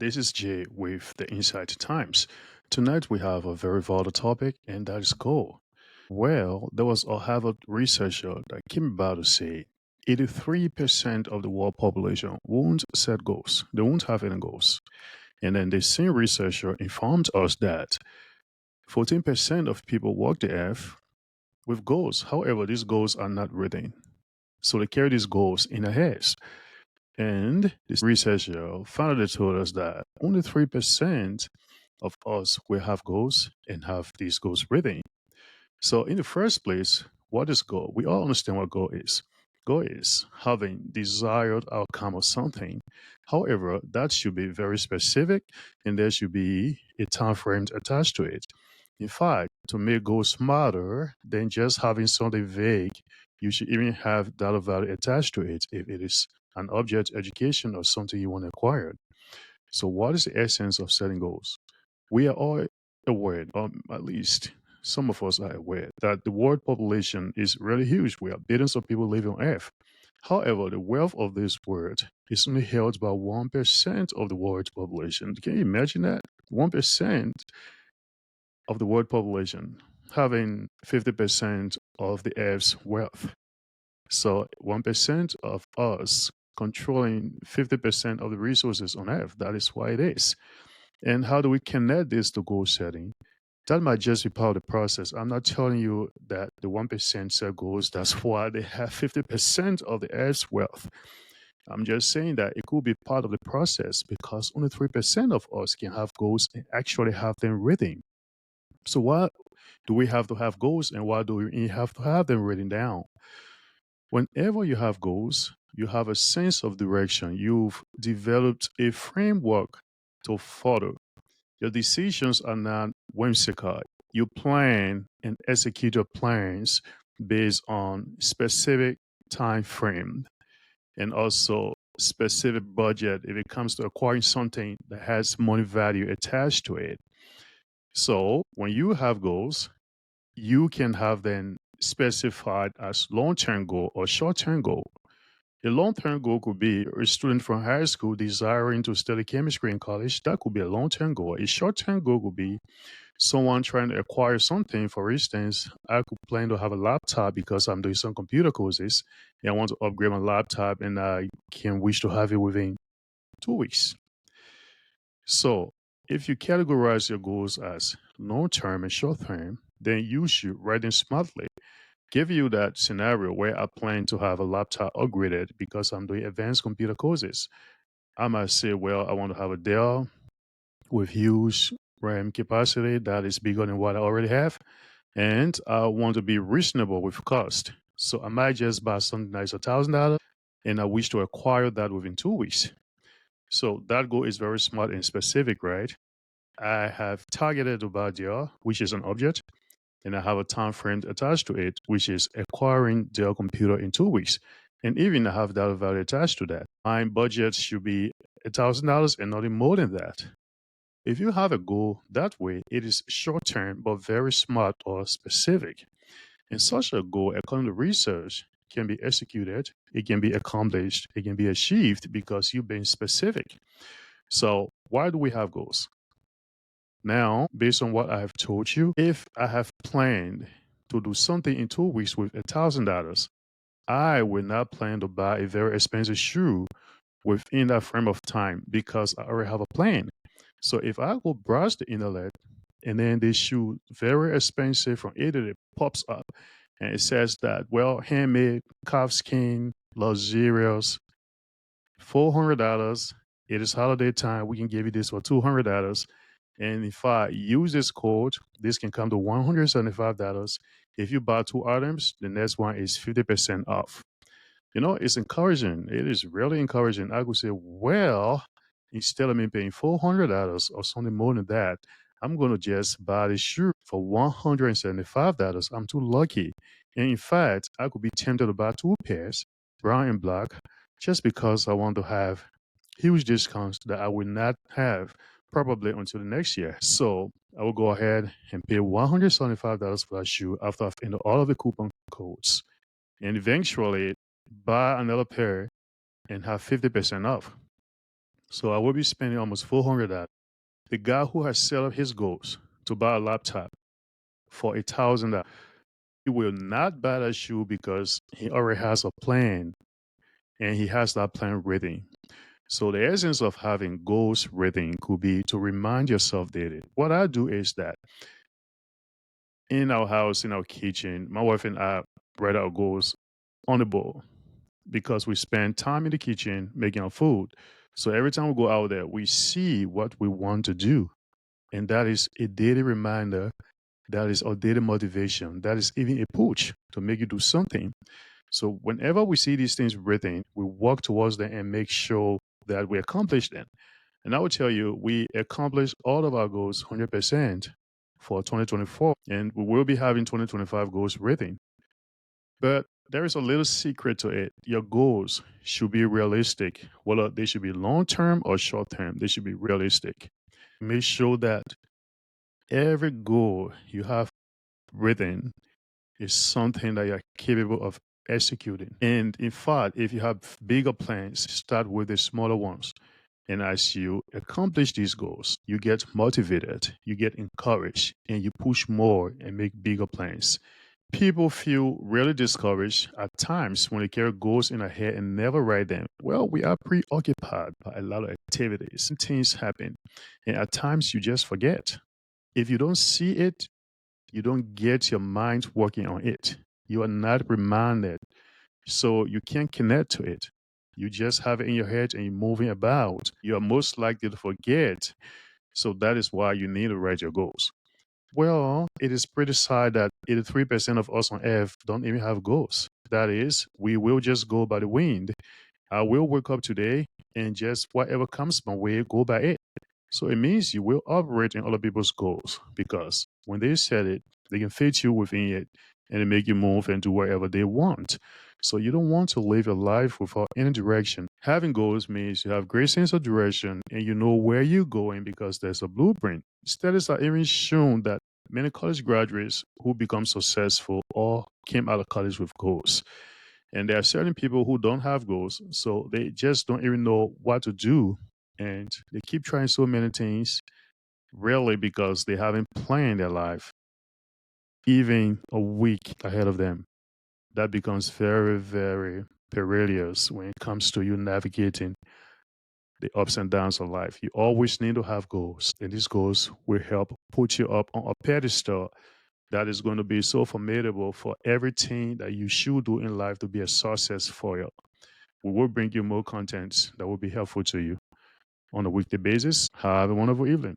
This is Jay with the Insight Times. Tonight we have a very volatile topic, and that is goal. Well, there was a Harvard researcher that came about to say 83% of the world population won't set goals. They won't have any goals. And then the same researcher informed us that 14% of people walk the earth with goals. However, these goals are not written. So they carry these goals in their heads. And this researcher finally told us that only 3% of us will have goals and have these goals written. So, in the first place, what is goal? We all understand what goal is. Goal is having desired outcome of something. However, that should be very specific and there should be a time frame attached to it. In fact, to make goals smarter than just having something vague, you should even have dollar value attached to it if it is an object education or something you want to acquire. So, what is the essence of setting goals? We are all aware, at least some of us are aware, that the world population is really huge. We have billions of people living on Earth. However, the wealth of this world is only held by 1% of the world's population. Can you imagine that? 1% of the world population having 50% of the Earth's wealth. So 1% of us controlling 50% of the resources on Earth. That is why it is. And how do we connect this to goal setting? That might just be part of the process. I'm not telling you that the 1% set goals, that's why they have 50% of the Earth's wealth. I'm just saying that it could be part of the process because only 3% of us can have goals and actually have them written. So, why do we have to have goals and why do we have to have them written down? Whenever you have goals, you have a sense of direction. You've developed a framework to follow. Your decisions are not whimsical. You plan and execute your plans based on specific time frame and also specific budget if it comes to acquiring something that has money value attached to it. So when you have goals, you can have them specified as long-term goal or short-term goal. A long-term goal could be a student from high school desiring to study chemistry in college. That could be a long-term goal. A short-term goal could be someone trying to acquire something. For instance, I could plan to have a laptop because I'm doing some computer courses and I want to upgrade my laptop and I can wish to have it within 2 weeks. So if you categorize your goals as long-term and short-term, then you should write them smartly. Give you that scenario where I plan to have a laptop upgraded because I'm doing advanced computer courses. I might say, well, I want to have a Dell with huge RAM capacity that is bigger than what I already have. And I want to be reasonable with cost. So I might just buy something that's $1,000 and I wish to acquire that within 2 weeks. So that goal is very smart and specific, right? I have targeted to buy Dell, which is an object, and I have a time frame attached to it, which is acquiring Dell computer in 2 weeks. And even I have that value attached to that. My budget should be $1,000 and nothing more than that. If you have a goal that way, it is short term but very smart or specific. And such a goal, according to research, can be executed, it can be accomplished, it can be achieved because you've been specific. So, why do we have goals? Now, based on what I have told you, if I have planned to do something in 2 weeks with $1,000, I will not plan to buy a very expensive shoe within that frame of time because I already have a plan. So if I go browse the internet and then this shoe very expensive from Italy pops up and it says that, well, handmade, calf skin, luxurious, $400. It is holiday time. We can give you this for $200. And if I use this code, this can come to $175. If you buy two items, the next one is 50% off. It's encouraging. It is really encouraging. I could say, well, instead of me paying $400 or something more than that, I'm going to just buy this shoe for $175. I'm too lucky. And in fact, I could be tempted to buy two pairs, brown and black, just because I want to have huge discounts that I will not have probably until the next year. So I will go ahead and pay $175 for that shoe after I've entered all of the coupon codes. And eventually buy another pair and have 50% off. So I will be spending almost $400. The guy who has set up his goals to buy a laptop for $1,000, he will not buy that shoe because he already has a plan and he has that plan written. So the essence of having goals written could be to remind yourself daily. What I do is that in our house, in our kitchen, my wife and I write our goals on the board because we spend time in the kitchen making our food. So every time we go out there, we see what we want to do. And that is a daily reminder. That is our daily motivation. That is even a push to make you do something. So whenever we see these things written, we walk towards them and make sure that we accomplish them. And I will tell you, we accomplished all of our goals 100% for 2024, and we will be having 2025 goals written. But there is a little secret to it. Your goals should be realistic, whether they should be long term or short term, they should be realistic. Make sure that every goal you have written is something that you're capable of executing. And in fact, if you have bigger plans, start with the smaller ones. And as you accomplish these goals, you get motivated, you get encouraged, and you push more and make bigger plans. People feel really discouraged at times when they carry goals in their head and never write them. Well, we are preoccupied by a lot of activities and things happen. And at times you just forget. If you don't see it, you don't get your mind working on it. You are not reminded. So you can't connect to it. You just have it in your head and you're moving about. You are most likely to forget. So that is why you need to write your goals. Well, it is pretty sad that 83% of us on earth don't even have goals. That is, we will just go by the wind. I will wake up today and just whatever comes my way, go by it. So it means you will operate in other people's goals because when they set it, they can fit you within it and they make you move and do whatever they want. So you don't want to live your life without any direction. Having goals means you have great sense of direction and you know where you're going because there's a blueprint. Studies are even shown that many college graduates who become successful all came out of college with goals. And there are certain people who don't have goals, so they just don't even know what to do. And they keep trying so many things, really because they haven't planned their life even a week ahead of them. That becomes very, very perilous when it comes to you navigating the ups and downs of life. You always need to have goals, and these goals will help put you up on a pedestal that is going to be so formidable for everything that you should do in life to be a success for you. We will bring you more content that will be helpful to you on a weekly basis. Have a wonderful evening.